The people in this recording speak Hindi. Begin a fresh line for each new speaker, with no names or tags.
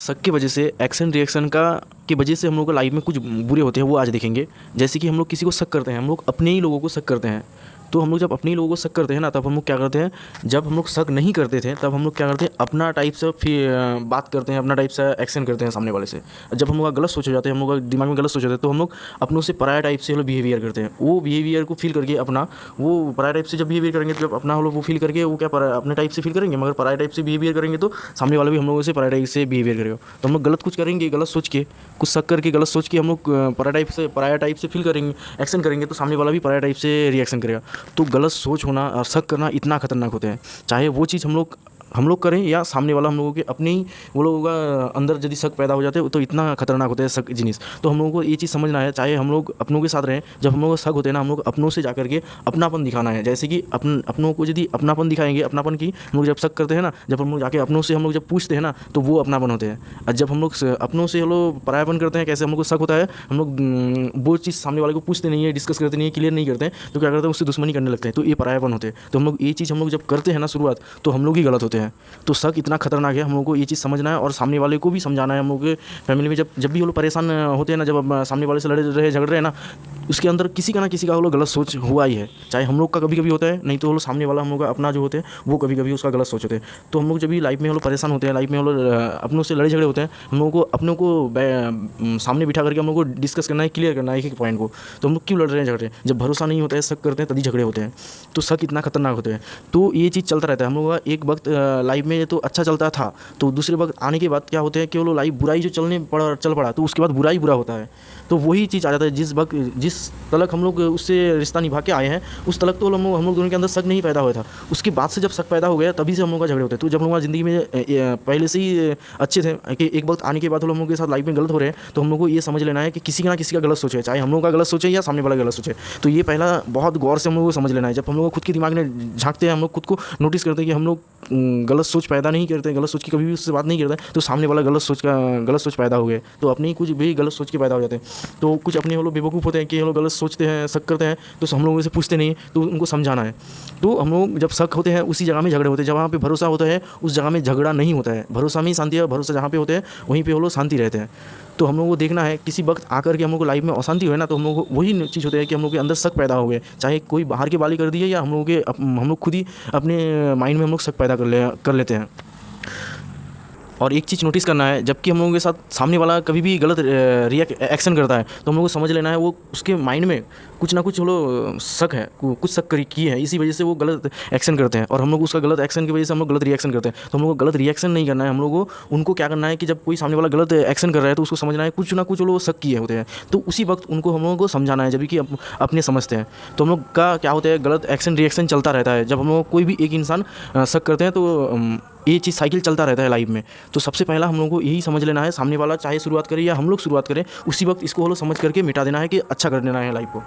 शक की वजह से एक्शन रिएक्शन का की वजह से हम लोग को लाइफ में कुछ बुरे होते हैं, वो आज देखेंगे। जैसे कि हम लोग किसी को शक करते हैं, हम लोग अपने ही लोगों को शक करते हैं। तो हम लोग जब अपने ही लोगों को शक करते हैं ना, तब हम लोग क्या करते हैं, जब हम लोग शक नहीं करते थे तब हम लोग क्या करते हैं, अपना टाइप से फिर बात करते हैं, अपना टाइप से एक्शन करते हैं सामने वाले से। जब हम लोग का गलत सोच हो जाते हैं, हम लोग का दिमाग में गलत सोच होता है, तो हम लोग अपनों से पराया टाइप से बिहेवियर करते हैं। वो बिहेवियर को फील करके अपना, वो पराया टाइप से जब बिहेवियर करेंगे तो जब अपना हम लोग वो फील करके वो क्या अपने टाइप से फील करेंगे, मगर पराया टाइप से बिहेवियर करेंगे तो सामने वाला भी हम लोगों से पराया टाइप से बिहेवियर करेगा। तो हम लोग गलत कुछ करेंगे, गलत सोच के, कुछ शक करके गलत सोच के हम लोग पराया टाइप से फील करेंगे, एक्शन करेंगे, तो सामने वाला भी पराया टाइप से रिएक्शन करेगा। तो गलत सोच होना और शक करना इतना खतरनाक होता है, चाहे वो चीज़ हम लोग करें या सामने वाला हम लोगों के अपने ही वो लोगों का अंदर यदि शक पैदा हो जाते हैं तो इतना खतरनाक होता है शक जिनिस। तो हम लोगों को ये चीज़ समझना है, चाहे हम लोग अपनों के साथ रहें, जब हम लोग को शक होते हैं ना, हम लोग अपनों से जाकर के अपनापन दिखाना है। जैसे कि अपनों को यदि अपनापन दिखाएंगे, अपनापन की हम लोग जब शक करते हैं ना, जब हम लोग जाके अपनों से हम लोग जब पूछते हैं ना, तो वो अपनापन होते हैं। और जब हम लोग अपनों से हम लोग परायापन करते हैं, कैसे हम लोग को शक होता है, हम लोग वो चीज़ सामने वाले को पूछते नहीं है, डिस्कस करते नहीं है, क्लियर नहीं करते हैं, तो क्या करते हैं, उससे दुश्मनी करने लगते हैं। तो ये परायापन होते हैं। तो हम लोग ये चीज़ हम लोग जब करते हैं ना शुरुआत, तो हम लोग ही गलत होते हैं। तो शक इतना खतरनाक है, हम लोगों को ये चीज़ समझना है और सामने वाले को भी समझाना है। हम लोग के फैमिली में जब भी वो लोग परेशान होते हैं ना, जब सामने वाले से लड़े रहे, झगड़ रहे हैं ना, उसके अंदर किसी का ना किसी का वो लोग गलत सोच हुआ ही है। चाहे हम लोग का कभी कभी होता है, नहीं तो वो लोग सामने वाला हम लोग का अपना जो होते हैं वो कभी कभी उसका गलत सोच होते हैं। तो हम लोग जब भी लाइफ में हम लोग परेशान होते हैं, लाइफ में हम लोग अपनों से लड़े झगड़े होते हैं, हम लोगों को अपनों को सामने बिठा करके हम लोग को डिस्कस करना है, क्लियर करना है एक एक पॉइंट को। तो हम लोग क्यों लड़ रहे हैं, झगड़ रहे हैं? जब भरोसा नहीं होता है, शक करते हैं, तभी झगड़े होते हैं। तो शक इतना खतरनाक होता है। तो ये चीज़ चलता रहता है हम लोग का। एक वक्त लाइफ में तो अच्छा चलता था, तो दूसरे वक्त आने के बाद क्या होते हैं कि वो लोग लाइफ बुराई जो चल पड़ा, तो उसके बाद बुराई बुरा होता है। तो वही चीज़ आ जाता है, जिस तलक हम लोग उससे रिश्ता निभा के आए हैं, उस तलक तो हम लोग दोनों के अंदर शक नहीं पैदा हुआ था। उसके बाद से जब शक पैदा हो गया, तभी से हम लोग का झगड़े होते हैं। तो जब हम लोग ज़िंदगी में पहले से ही अच्छे थे कि एक वक्त आने के बाद हम लोग के साथ लाइफ में गलत हो रहे हैं, तो हम लोग को ये समझ लेना है कि किसी ना किसी का गलत सोचे, चाहे हम लोग का गलत सोचे या सामने वाला गलत सोचे। तो ये पहला बहुत गौर से हम लोग को समझ लेना है। जब हम लोग खुद के दिमाग में झांकते हैं, हम लोग खुद को नोटिस करते हैं कि हम लोग गलत सोच पैदा नहीं करते, गलत सोच की कभी भी उससे बात नहीं करते, तो सामने वाला गलत सोच पैदा हो गए, तो अपने ही कुछ भी गलत सोच के पैदा हो जाते हैं। तो कुछ अपने वो लोग बेवकूफ़ होते हैं कि हम लोग गलत सोचते हैं, शक करते हैं, तो हम लोग से पूछते नहीं, तो उनको समझाना है। तो हम लोग जब शक होते हैं उसी जगह में झगड़े होते हैं, जहाँ पे भरोसा होता है उस जगह में झगड़ा नहीं होता है। भरोसा में ही शांति है, भरोसा जहाँ पे होते हैं वहीं पे वो लोग शांति रहते हैं। तो हम लोग को देखना है, किसी वक्त आकर के हम लोग को लाइफ में अशांति हुए ना, तो हम लोग को वही चीज़ होती है कि हम लोग के अंदर शक पैदा हो गए, चाहे कोई बाहर के वाली कर दिए या हम लोग खुद ही अपने माइंड में हम लोग शक पैदा कर लेते हैं। और एक चीज़ नोटिस करना है, जबकि हम लोगों के साथ सामने वाला कभी भी गलत एक्शन करता है, तो हम लोग को समझ लेना है वो उसके माइंड में कुछ ना कुछ शक है, कुछ शक की है, इसी वजह से वो गलत एक्शन करते हैं। और हम लोग उसका गलत एक्शन की वजह से हम लोग गलत रिएक्शन करते हैं। तो हम लोग को गलत रिएक्शन नहीं करना है, हम लोग को उनको क्या करना है कि जब कोई सामने वाला गलत एक्शन कर रहा है, तो उसको समझना है कुछ ना कुछ लोग शक किए होते हैं, तो उसी वक्त उनको हम लोगों को समझाना है, जब कि अपने समझते हैं। तो हम लोग का क्या होता है, गलत एक्शन रिएक्शन चलता रहता है। जब हम लोग कोई भी एक इंसान शक करते हैं, तो ये चीज़ साइकिल चलता रहता है लाइफ में। तो सबसे पहला हम लोगों को यही समझ लेना है, सामने वाला चाहे शुरुआत करे या हम लोग शुरुआत करें, उसी वक्त इसको हम लोग समझ करके मिटा देना है कि अच्छा कर देना है लाइफ को।